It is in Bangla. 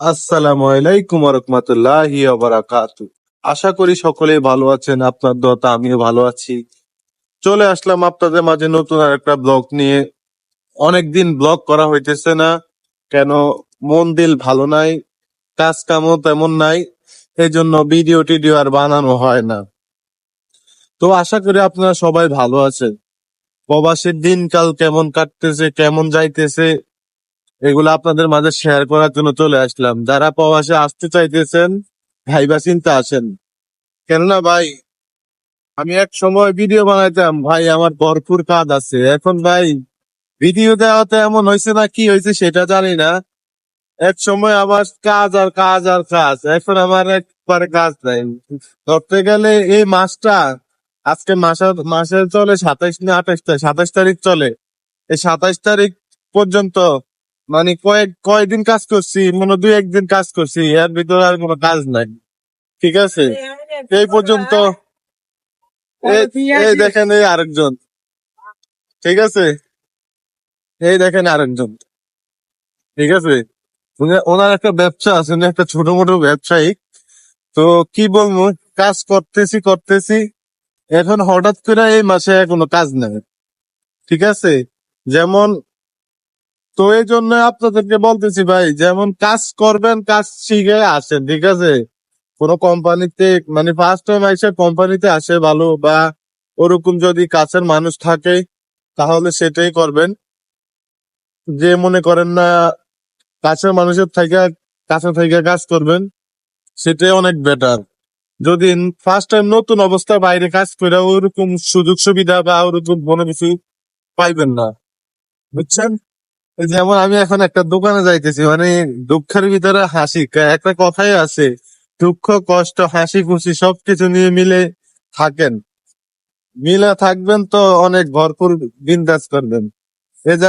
আসসালামু আলাইকুম রহমতুল্লাহি বারাকাতু। আশা করি সকলেই ভালো আছেন, আপনার দোয়াতে আমিও ভালো আছি। চলে আসলাম আপনাদের মাঝে নতুন আর একটা ব্লগ নিয়ে। অনেকদিন ব্লগ করা হইতেছে না, কেন মন দিল ভালো নাই, কাজ কামও তেমন নাই, এই জন্য ভিডিও টিডিও আর বানানো হয় না। তো আশা করি আপনারা সবাই ভালো আছেন। প্রবাসের দিনকাল কেমন কাটতেছে, কেমন যাইতেছে, এগুলো আপনাদের মাঝে শেয়ার করার জন্য চলে আসলাম। যারা প্রবাসে আসতে চাইতেছেন, ভাইবা চিন্তা আসেন। কেননা ভাই, আমি এক সময় ভিডিও বানাইতাম ভাই, আমার ভরপুর কাজ আছে। এখন ভাই ভিডিও দেওয়াতে এমন হয়েছে না কি হয়েছে সেটা জানি না, এক সময় আমার কাজ আর কাজ আর কাজ, এখন আমার একবারে কাজ নাই। ধরতে গেলে এই মাসটা, আজকে মাসের চলে 27 না 28 তারিখ চলে। এই 27 তারিখ পর্যন্ত মানে কয়দিন কাজ করছি, মনে 2-1 দিন কাজ করছি, এর ভিতরে আর কোনো কাজ নাই। ঠিক আছে, এই পর্যন্ত। এই এই দেখেন এই আরেকজন, ঠিক আছে, এই দেখেন আরেকজন, ঠিক আছে। ওনার একটা ব্যবসা আছে, উনি একটা ছোট মোটো ব্যবসায়ী। তো কি বলবো, কাজ করতেছি, এখন হঠাৎ করে এই মাসে কোনো কাজ নেই। ঠিক আছে, যেমন, তো এই জন্য আপনাদেরকে বলতেছি ভাই, যেমন কাজ করবেন, কাজ শিখে আসেন। ঠিক আছে, কোনো কোম্পানিতে মানে ফার্স্ট টাইম এসে কোম্পানিতে আসে ভালো, বা ওরকম যদি কাছের মানুষ থাকে তাহলে সেটাই করবেন। যে মনে করেন না কাছের মানুষের থেকে, কাছে থেকে কাজ করবেন, সেটাই অনেক বেটার। যদি ফার্স্ট টাইম নতুন অবস্থায় বাইরে কাজ করে ওরকম সুযোগ সুবিধা বা ওরকম কোনো কিছু পাইবেন না, বুঝছেন। এই যেমন আমি এখন একটা দোকানে যাইতেছি, মানে দুঃখের ভিতরে হাসি, একটা কথাই আছে, দুঃখ কষ্ট হাসি খুশি সবকিছু নিয়ে মিলে থাকেন, মিলে থাকবেন তো অনেক ভরপুর বিন্দাস করবেন।